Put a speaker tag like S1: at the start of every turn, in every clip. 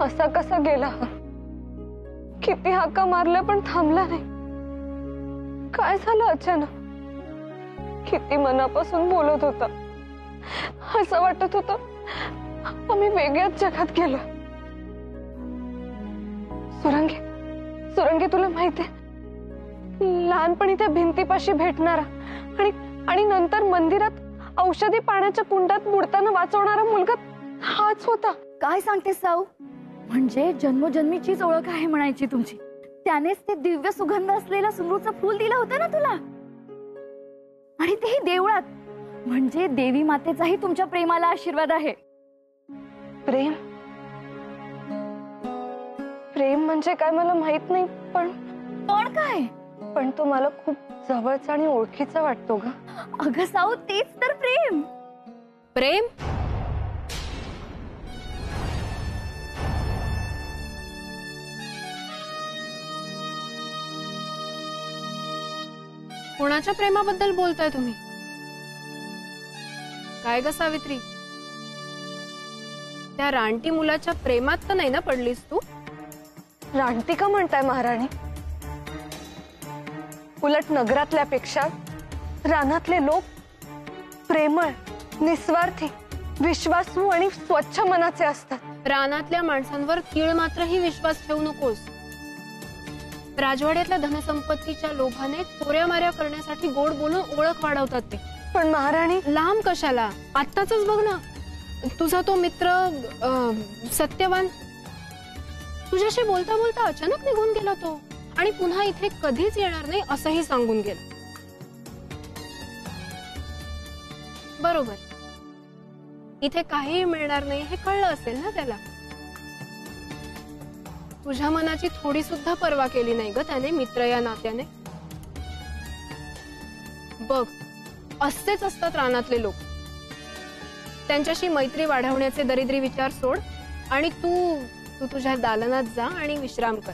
S1: असा कसा गेला? किती हाका मारल्या पण थांबला नाही. काय झालं अचानक? किती मनापासून बोलत होता. असं वाटत होतं आम्ही वेगळ्याच जगात गेलो. सुरंगी तुला माहितीये, लहानपणी त्या भिंतीपाशी भेटणारा आणि नंतर मंदिरात औषधी पाण्याच्या कुंडात बुडताना वाचवणारा मुलगा हाच होता.
S2: काय सांगते साऊ? म्हणजे जन्मोजन्मीचीच ओळख आहे म्हणायची तुमची. त्यानेच ते दिव्य सुगंध असलेलं सुमरूचं फूल दिलं होतं ना तुला, आणि तेही देवळात. म्हणजे देवी मातेचाही तुमच्या प्रेमाला आशीर्वाद आहे.
S1: प्रेम प्रेम म्हणजे काय मला माहित नाही, पण
S2: काय?
S1: पण तो मला खूप जवळचा आणि ओळखीचा वाटतो ग.
S2: अगं साऊ, तेच तर प्रेम.
S3: प्रेम? कोणाच्या प्रेमाबद्दल बोलताय तुम्ही? काय ग सावित्री, त्या रानटी मुलाच्या प्रेमात तर नाही ना पडलीस तू?
S1: रानटी का म्हणताय महाराणी? उलट नगरातल्यापेक्षा रानातले लोक प्रेमळ, निस्वार्थी, विश्वासू आणि स्वच्छ मनाचे असतात.
S3: रानातल्या माणसांवर तीळ मात्रही विश्वास ठेवू नकोस. राजवाड्यातल्या धनसंपत्तीच्या लोभाने चोऱ्या माऱ्या करण्यासाठी गोड बोलून ओळख वाढवतात ते.
S1: पण महाराणी,
S3: लांब कशाला? आत्ताच बघ ना, तुझा तो मित्र सत्यवान तुझ्याशी बोलता बोलता अचानक निघून गेला तो, आणि पुन्हा इथे कधीच येणार नाही असंही सांगून गेला. बरोबर, इथे काहीही मिळणार नाही हे कळलं असेल ना त्याला. तुझ्या मनाची थोडी सुद्धा पर्वा केली नाही ग त्याने, मित्र या नात्याने. बघ, असेच असतात रानातले लोक. त्यांच्याशी मैत्री वाढवण्याचे दरिद्री विचार सोड आणि तू तुझ्या दालनात जा आणि विश्राम कर.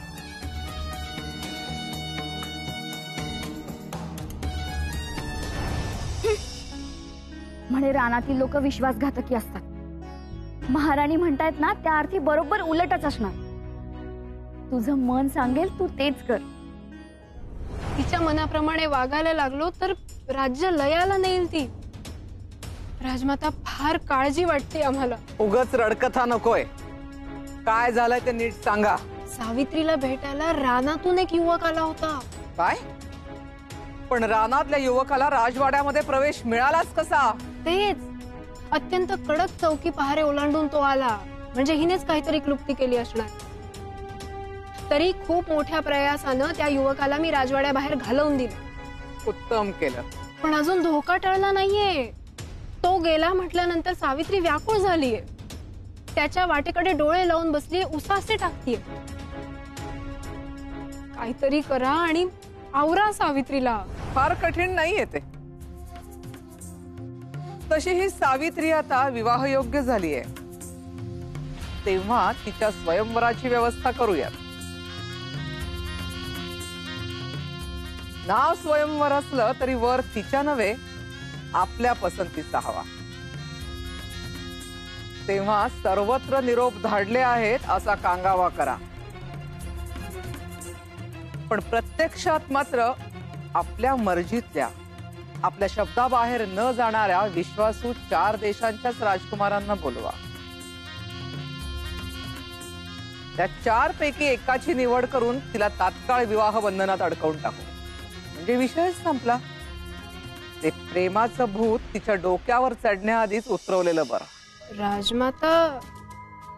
S2: म्हणे रानातील लोक विश्वासघातकी असतात. महाराणी म्हणतायत ना, त्या अर्थी बरोबर उलटच असणार. तुझं मन सांगेल तू तेच कर.
S3: तिच्या मनाप्रमाणे वागायला लागलो तर राज्य लयाला नेईल ती. राजमाता, फार काळजी वाटते आम्हाला.
S4: उगाच रडकथा नकोय. काय झालंय ते नीट सांगा.
S3: सावित्रीला भेटायला रानातून एक युवक आला होता.
S4: काय? पण रानातल्या युवकाला राजवाड्यामध्ये प्रवेश मिळालाच कसा?
S3: तेच, अत्यंत कडक चौकी पहारे ओलांडून तो आला. म्हणजे हिनेच काहीतरी क्लुप्ती केली असणार. तरी खूप मोठ्या प्रयासानं त्या युवकाला मी राजवाड्याबाहेर घालवून दिलं.
S4: उत्तम केलं.
S3: पण अजून धोका टळला नाहीये. तो गेला म्हटल्यानंतर सावित्री व्याकुळ झालीये. त्याच्या वाटेकडे डोळे लावून बसलीये, उसासे टाकतीये. काहीतरी करा आणि आवरा सावित्रीला.
S4: फार कठीण नाहीये ते. तशी ही सावित्री आता विवाहयोग्य झालीये, तेव्हा तिच्या स्वयंवराची व्यवस्था करूयात. नाव स्वयंवर असलं तरी वर तिच्या नव्हे, आपल्या पसंतीचा हवा. तेव्हा सर्वत्र निरोप धाडले आहेत असा कांगावा करा. पण प्रत्यक्षात मात्र आपल्या मर्जीतल्या, आपल्या शब्दाबाहेर न जाणाऱ्या विश्वासू 4 देशांच्याच राजकुमारांना बोलवा. त्या 4 पैकी एकाची निवड करून तिला तात्काळ विवाह बंधनात अडकवून टाकू. म्हणजे विषयच संपला. ते प्रेमाचं भूत तिच्या डोक्यावर चढण्याआधीच उतरवलेलं बरं.
S3: राजमाता,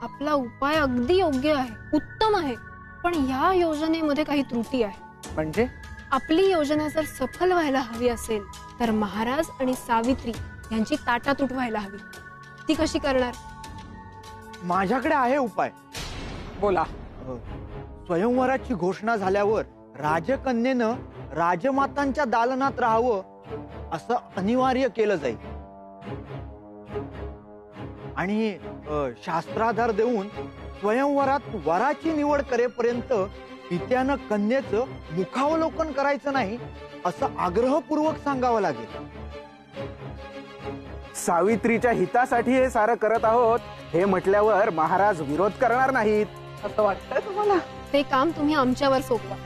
S3: आपला उपाय अगदी योग्य आहे, उत्तम आहे. पण या योजनेमध्ये काही त्रुटी आहे.
S4: म्हणजे
S3: आपली योजना जर सफल व्हायला हवी असेल तर महाराज आणि सावित्री यांची ताटातूट व्हायला हवी. ती कशी करणार?
S5: माझ्याकडे आहे उपाय.
S4: बोला.
S5: स्वयंवराची घोषणा झाल्यावर राजकन्येनं राजमातांच्या दालनात राहावं असं अनिवार्य केलं जाईल आणि शास्त्राधार देऊन स्वयंवरात वराची निवड करेपर्यंत पित्यानं कन्येचं मुखावलोकन करायचं नाही असं आग्रहपूर्वक सांगावं लागेल.
S6: सावित्रीच्या हितासाठी हे सारं करत आहोत हे म्हटल्यावर महाराज विरोध करणार नाहीत
S4: असं वाटतंय तुम्हाला?
S3: ते काम तुम्ही आमच्यावर सोपवा.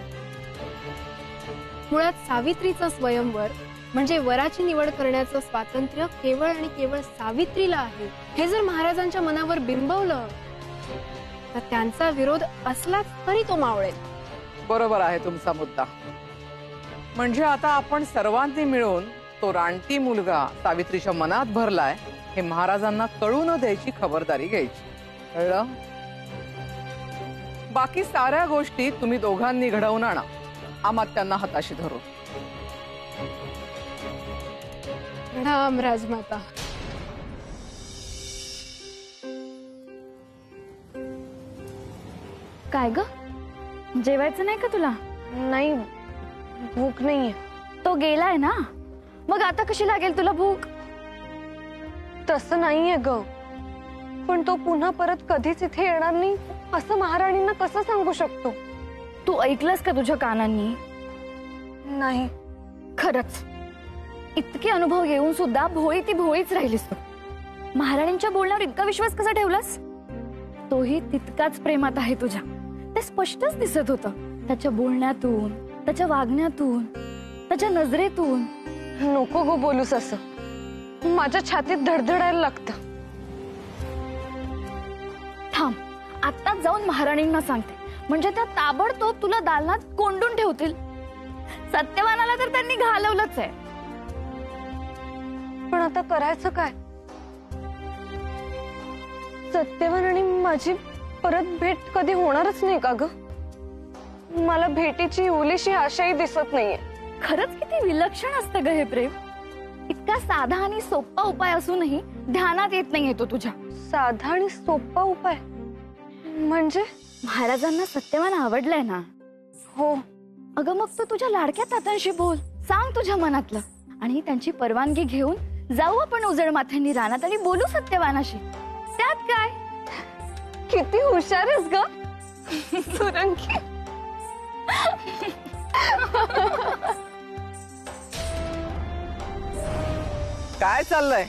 S3: मुळात सावित्रीचा स्वयंवर म्हणजे वराची निवड करण्याचं स्वातंत्र्य केवळ आणि केवळ सावित्रीला आहे हे जर महाराजांच्या मनावर बिंबवलं तर त्यांचा विरोध असलाच तरी तो मावळेल.
S4: बरोबर आहे तुमचा मुद्दा. म्हणजे आता आपण सर्वांनी मिळून तो रानटी मुलगा सावित्रीच्या मनात भरलाय हे महाराजांना कळू न द्यायची खबरदारी घ्यायची. कळलं? बाकी साऱ्या गोष्टी तुम्ही दोघांनी घडवून आणा, अमात्यांना हाताशी धरून.
S3: प्रणाम राजमाता.
S2: काय ग, जेवायचं नाही का तुला?
S1: नाही, भूक नाहीये.
S2: तो गेलाय ना, मग आता कशी लागेल तुला भूक?
S1: तसं नाहीये ग, पण तो पुन्हा परत कधीच इथे येणार नाही असं महाराणींना कसं सांगू शकतो?
S2: तू ऐकलंस का तुझ्या कानांनी?
S1: नाही.
S2: खरंच इतके अनुभव येऊन सुद्धा भोळी ती भोळीच राहिलीस तू. महाराणींच्या बोलण्यावर इतका विश्वास कसा ठेवलास? तोही तितकाच प्रेमात आहे तुझ्या, ते स्पष्टच दिसत होतं. त्याच्या बोलण्यातून, त्याच्या वागण्यातून, त्याच्या नजरेतून.
S1: नको गो बोलूस असं, माझ्या छातीत धडधडायला लागतं.
S2: थांब, आत्ताच जाऊन महाराणींना सांगते, म्हणजे त्या ताबडतोब तुला दालनात कोंडून ठेवतील. सत्यवानाला तर त्यांनी घालवलंच आहे.
S1: पण आता करायचं काय? सत्यवान आणि माझी परत भेट कधी होणारच नाही का ग? मला भेटीची ओलीशी आशाही दिसत नाहीये.
S2: खरंच किती विलक्षण असतं ग हे प्रेम. इतका साधा आणि सोपा उपाय असूनही ध्यानात येत नाहीये तो तुझ्या.
S1: साधा आणि सोपा उपाय म्हणजे?
S2: महाराजांना सत्यवान आवडलाय ना?
S1: हो.
S2: अगं मग तू तुझ्या लाडक्या तात्यांशी बोल, सांग तुझ्या मनातलं, आणि त्यांची परवानगी घेऊन जाऊ आपण उजळ माथ्यांनी रानात आणि बोलू सत्यवानाशी. त्यात काय?
S1: किती हुशार आहेस ग सुरंगी.
S4: काय चाललंय?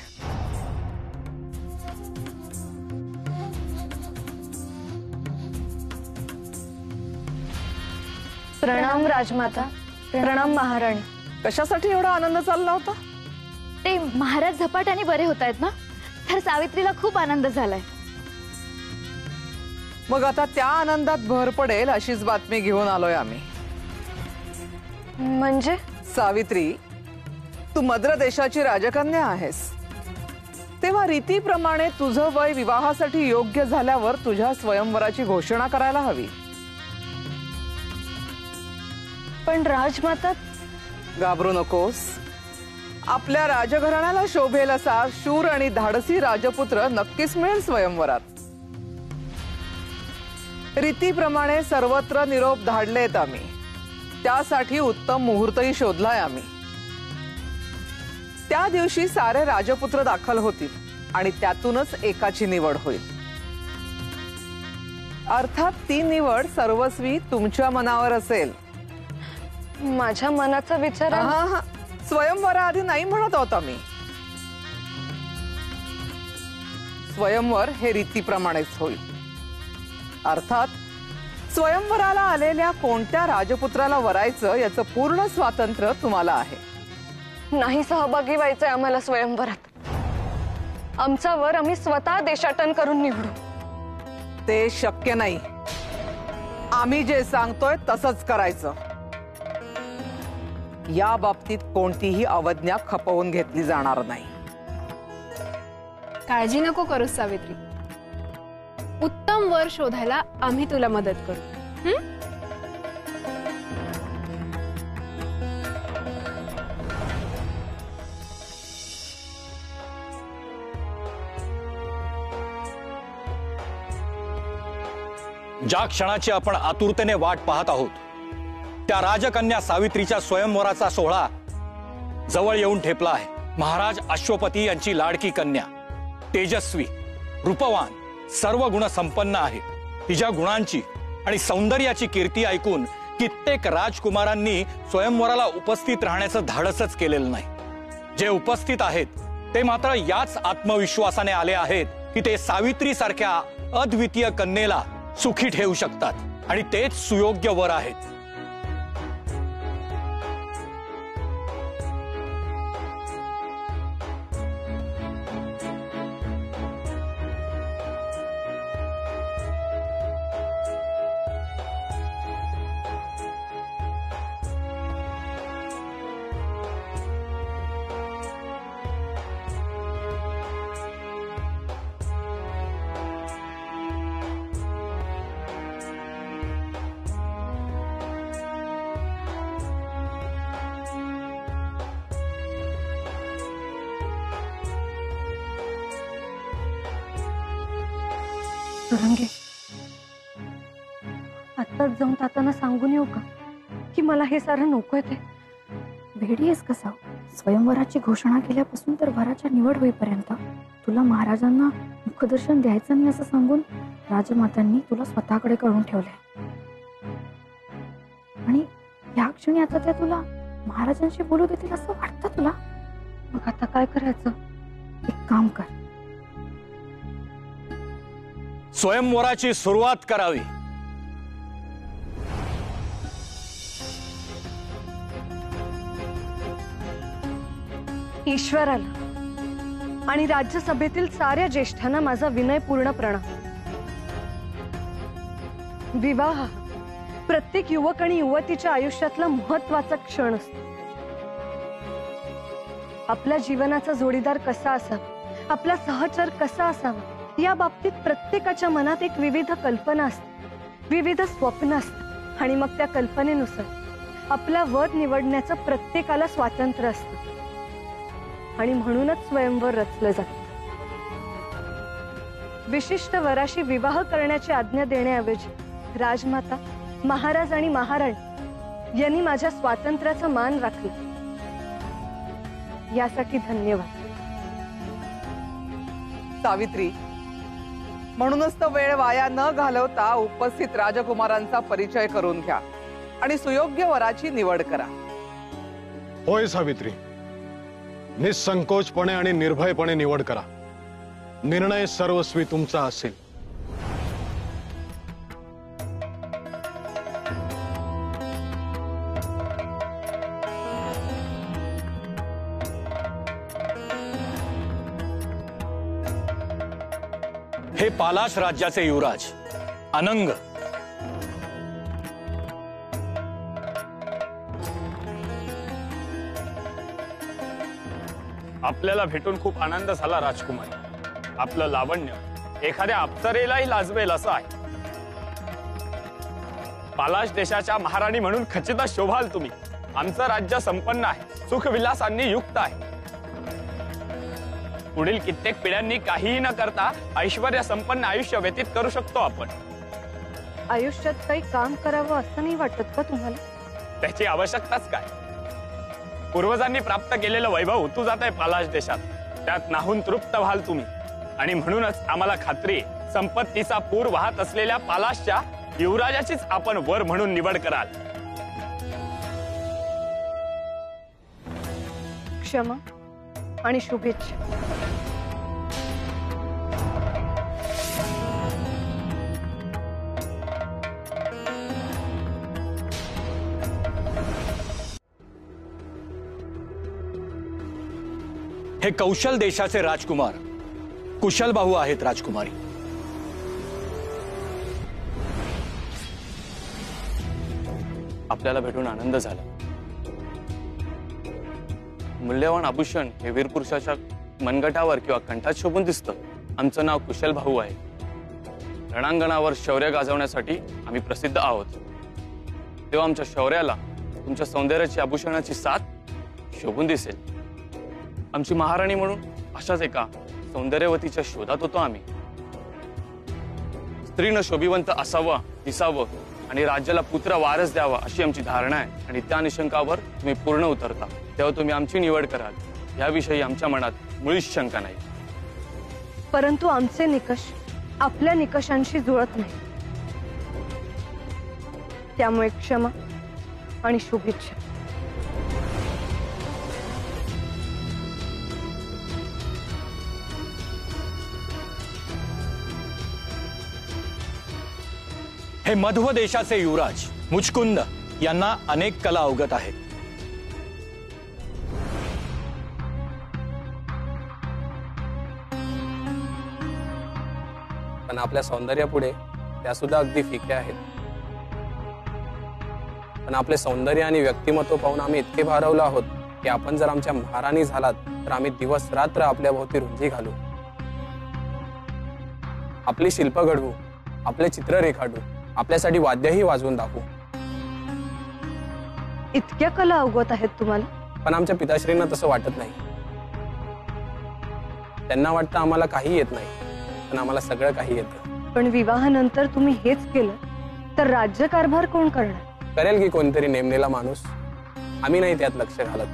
S1: प्रणाम राजमाता. प्रणाम महाराणी.
S4: कशासाठी एवढा आनंद चालला होता?
S2: ते महाराज झपाट्याने बरे होत आहेत ना, तर सावित्रीला खूप आनंद झालाय.
S4: मग आता त्या आनंदात भर पडेल अशीच बातमी घेऊन आलोय आम्ही.
S1: म्हणजे?
S4: सावित्री, तू मद्र देशाची राजकन्या आहेस, तेव्हा रीतीप्रमाणे तुझं वय विवाहासाठी योग्य झाल्यावर तुझ्या स्वयंवराची घोषणा करायला हवी.
S1: पण राजमाता.
S4: घाबरू नकोस. आपल्या राजघराण्याला शोभेल असा शूर आणि धाडसी राजपुत्र नक्कीच मिळेल स्वयंवरात. रीतीप्रमाणे सर्वत्र निरोप धाडलेत आम्ही, त्यासाठी उत्तम मुहूर्तही शोधलाय आम्ही. त्या दिवशी सारे राजपुत्र दाखल होतील आणि त्यातूनच एकाची निवड होईल. अर्थात ती निवड सर्वस्वी तुमच्या मनावर असेल.
S1: माझ्या मनाचा विचार.
S4: स्वयंवराआधी नाही म्हणत आहोत आम्ही. स्वयंवर हे रीतीप्रमाणेच होईल. अर्थात स्वयंवराला आलेल्या कोणत्या राजपुत्राला वरायचं याचं पूर्ण स्वातंत्र्य तुम्हाला आहे.
S1: नाही सहभागी व्हायचंय आम्हाला स्वयंवरात. आमचा वर आम्ही स्वतः देशाटन करून निवडू.
S4: ते शक्य नाही. आम्ही जे सांगतोय तसंच करायचं. या बाबतीत कोणतीही अवज्ञा खपवून घेतली जाणार नाही.
S3: काळजी नको करूस सावित्री, उत्तम वर शोधायला आम्ही तुला मदत करू.
S7: ज्या क्षणाची आपण आतुरतेने वाट पाहत आहोत त्या राजकन्या सावित्रीच्या स्वयंवराचा सोहळा जवळ येऊन ठेपला आहे. महाराज अश्वपती यांची लाडकी कन्या, तेजस्वी, रूपवान, सर्व गुण संपन्न आहे. तिच्या गुणांची आणि सौंदर्याची कीर्ती ऐकून कित्येक राजकुमारांनी स्वयंवराला उपस्थित राहण्याचं धाडसच केलेलं नाही. जे उपस्थित आहेत ते मात्र याच आत्मविश्वासाने आले आहेत की ते सावित्री सारख्या अद्वितीय कन्येला सुखी ठेवू शकतात आणि तेच सुयोग्य वर आहेत.
S1: सुरंगे, आत्ताच जाऊन तातांना सांगून येऊ का की मला हे सारं नकोय ते?
S2: वेडी आहेस कसा? स्वयंवराची घोषणा केल्यापासून तर वराच्या निवड होईपर्यंत तुला महाराजांना मुखदर्शन द्यायचं नाही असं सांगून राजमातांनी तुला स्वतःकडे करून ठेवलंय. आणि या क्षणी आता त्या तुला महाराजांशी बोलू देतील असं वाटतं तुला?
S1: मग आता काय करायचं?
S2: एक काम कर,
S7: स्वयंवराची सुरुवात करावी.
S1: ईश्वराला आणि राज्यसभेतील साऱ्या ज्येष्ठांना माझा विनयपूर्ण प्रणाम. विवाह प्रत्येक युवक आणि युवतीच्या आयुष्यातला महत्वाचा क्षण असतो. आपल्या जीवनाचा जोडीदार कसा असावा, आपला सहचर कसा असावा, या बाबतीत प्रत्येकाच्या मनात एक विविध कल्पना असते, विविध स्वप्न असतात आणि मग त्या कल्पनेनुसार आपला वर निवडण्याचं प्रत्येकाला स्वातंत्र्य असतं आणि म्हणूनच स्वयंवर रचलं जातं. विशिष्ट वराशी विवाह करण्याची आज्ञा देण्याऐवजी राजमाता, महाराज आणि महाराणी यांनी माझ्या स्वातंत्र्याचा मान राखला. यासाठी धन्यवाद.
S4: सावित्री, म्हणूनच तर वेळ वाया न घालवता उपस्थित राजकुमारांचा परिचय करून घ्या आणि सुयोग्य वराची निवड करा.
S8: होय सावित्री, निसंकोचपणे आणि निर्भयपणे निवड करा. निर्णय सर्वस्वी तुमचा असेल.
S7: हे पालाश राज्याचे युवराज अनंग.
S9: आपल्याला भेटून खूप आनंद झाला राजकुमारी. आपलं लावण्य एखाद्या अप्सरेलाही लाजवेल असं आहे. पालाश देशाच्या महाराणी म्हणून खचितच शोभाल तुम्ही. आमचं राज्य संपन्न आहे, सुखविलासांनी युक्त आहे. पुढील कित्येक पिढ्यांनी काहीही न करता ऐश्वर्य संपन्न आयुष्य व्यतीत करू शकतो आपण.
S1: आयुष्यात काही काम करावं असं नाही वाटत का तुम्हाला?
S9: त्याची आवश्यकताच काय? पूर्वजांनी प्राप्त केलेलं वैभव उतू जात आहे पालाश देशात. त्यात नाहून तृप्त व्हाल तुम्ही. आणि म्हणूनच आम्हाला खात्री, संपत्तीचा पूर वाहत असलेल्या पालाशच्या युवराजाचीच आपण वर म्हणून निवड कराल.
S1: क्षमा आणि शुभेच्छा.
S7: हे कौशल देशाचे राजकुमार कुशलबाहू आहेत राजकुमारी.
S9: आपल्याला भेटून आनंद झाला. मूल्यवान आभूषण हे वीरपुरुषाच्या मनगटावर किंवा कंठात शोभून दिसतं. आमचं नाव कुशलबाहू आहे. रणांगणावर शौर्य गाजवण्यासाठी आम्ही प्रसिद्ध आहोत. तेव्हा आमच्या शौर्याला तुमच्या सौंदर्याची आभूषणाची साथ शोभून दिसेल. आमची महाराणी म्हणून अशाच एका सौंदर्यवतीच्या शोधात होतो आम्ही. स्त्रीनं शोभिवंत असावं, दिसावं आणि राज्याला पुत्र वारस द्यावा अशी आमची धारणा आहे. आणि त्या निशंकावर तुम्ही पूर्ण उतरता. तेव्हा तुम्ही आमची निवड कराल याविषयी आमच्या मनात मुळीच शंका नाही.
S1: परंतु आमचे निकष आपल्या निकषांशी जुळत नाही. त्यामुळे क्षमा आणि शुभेच्छा.
S7: हे मध्व देशाचे युवराज मुचकुंद यांना अनेक कला अवगत आहेत.
S10: पण आपल्या सौंदर्यापुढे त्या सुद्धा अगदी फिक्या आहेत. पण आपले सौंदर्य आणि व्यक्तिमत्व पाहून आम्ही इतके भारावलो आहोत की आपण जर आमच्या महाराणी झालात तर आम्ही दिवस रात्र आपल्या भोवती रुंजी घालू, आपली शिल्प घडवू, आपले चित्र रेखाटू, आपल्यासाठी वाद्यही वाजवून दाखवू.
S1: इतक्या कला अवगत आहेत तुम्हाला?
S10: पण आमच्या पिताश्रींना तसं वाटत नाही. त्यांना वाटतं आम्हाला काही येत नाही, पण आम्हाला सगळं काही येतं.
S1: पण विवाहानंतर तुम्ही हेच केलं तर राज्यकारभार कोण करणार?
S10: करेल की कोणतरी नेमलेला माणूस. आम्ही नाही त्यात लक्ष घालत.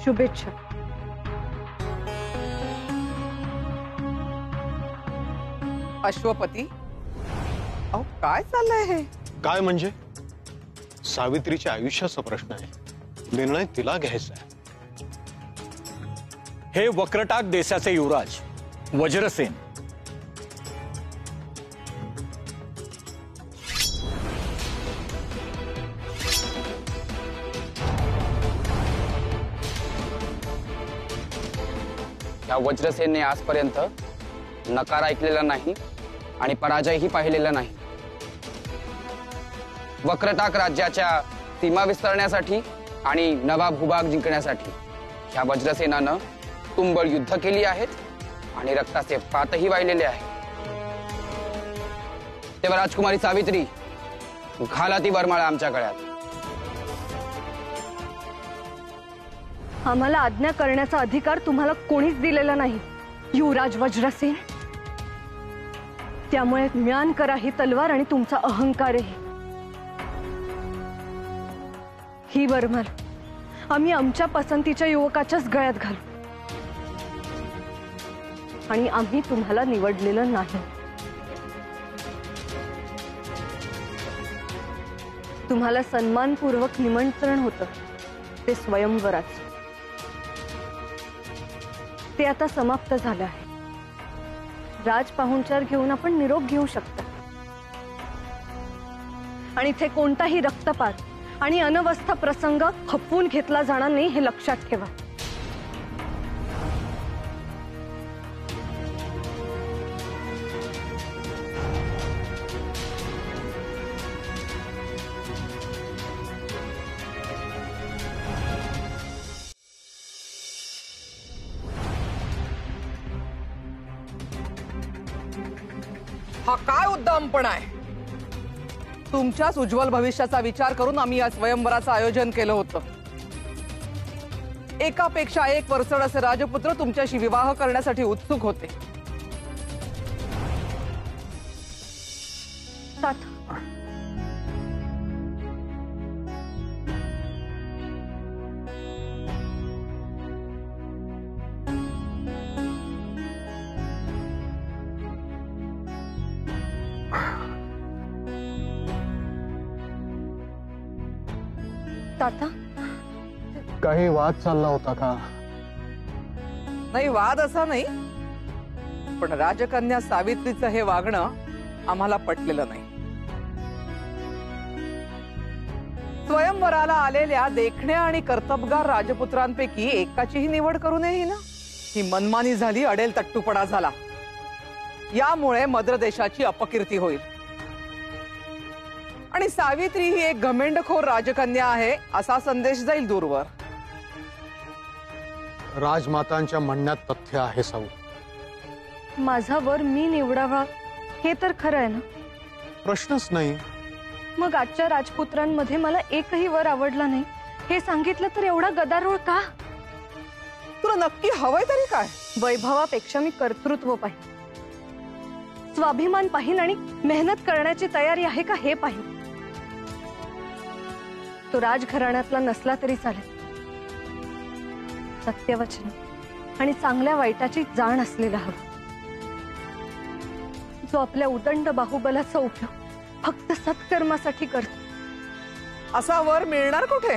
S1: शुभेच्छा.
S4: अश्वपती, अहो काय चाललंय हे?
S8: काय म्हणजे? सावित्रीच्या आयुष्याचा प्रश्न आहे, निर्णय तिला घ्यायचा आहे.
S7: हे वक्रटाक देशाचे युवराज वज्रसेन.
S11: या वज्रसेनने आजपर्यंत नकार ऐकलेला नाही आणि पराजयही पाहिलेला नाही. वक्रटाक राज्याच्या सीमा विस्तारण्यासाठी आणि नवा भूभाग जिंकण्यासाठी ह्या वज्रसेनानं तुंबळ युद्ध केली आहेत आणि रक्ताचे पातही वाहिलेले आहेत. तेव्हा राजकुमारी सावित्री, घाला ती वरमाळा आमच्या गळ्यात.
S1: आम्हाला आज्ञा करण्याचा अधिकार तुम्हाला कोणीच दिलेला नाही युवराज वज्रसेन. त्यामुळे म्यान करा ही तलवार आणि तुमचा अहंकारही. ही वरमाला आम्ही आमच्या पसंतीच्या युवकाच्याच गळ्यात घालू आणि आम्ही तुम्हाला निवडलेलं नाही. तुम्हाला सन्मानपूर्वक निमंत्रण होतं ते स्वयंवराचं. ते आता समाप्त झालं आहे. राज पाहुणचार घेऊन आपण निरोप घेऊ शकता आणि इथे कोणताही रक्तपात आणि अनवस्था प्रसंग खपवून घेतला जाणार नाही हे लक्षात ठेवा.
S4: हा काय उद्दामपणा आहे? तुमच्याच उज्ज्वल भविष्याचा विचार करून आम्ही या स्वयंवराचं आयोजन केलं होतं. एकापेक्षा एक वरचढ असे राजपुत्र तुमच्याशी विवाह करण्यासाठी उत्सुक होते.
S1: ताता,
S8: काही वाद चालला होता का?
S4: नाही, वाद असा नाही, पण राजकन्या सावित्रीचं हे वागणं आम्हाला पटलेलं नाही. स्वयंवराला आलेल्या देखण्या आणि कर्तबगार राजपुत्रांपैकी एकाचीही निवड करू नये ना. ही मनमानी झाली, अडेल तट्टूपणा झाला. यामुळे मद्र देशाची अपकीर्ती होईल आणि सावित्री ही एक घमेंडखोर राजकन्या आहे असा संदेश जाईल दूरवर.
S8: राजमातांच्या म्हणण्यात तथ्य आहे साऊ.
S1: माझा वर मी निवडावा हे तर खरं आहे ना?
S8: प्रश्नच नाही.
S1: मग आजच्या राजपुत्रांमध्ये मला एकही वर आवडला नाही हे सांगितलं तर एवढा गदारोळ का?
S4: तुला नक्की हवंय तरी काय?
S1: वैभवापेक्षा मी कर्तृत्व पाहिजे, स्वाभिमान पाहिन आणि मेहनत करण्याची तयारी आहे का हे पाहिन. तो राजघराण्यातला नसला तरी चालेल, सत्यवचन आणि चांगल्या वाईटाची जाण असलेला हवा, जो आपल्या उदंड बाहुबलाचा उपयोग फक्त सत्कर्मासाठी करतो.
S4: असा वर मिळणार कुठे?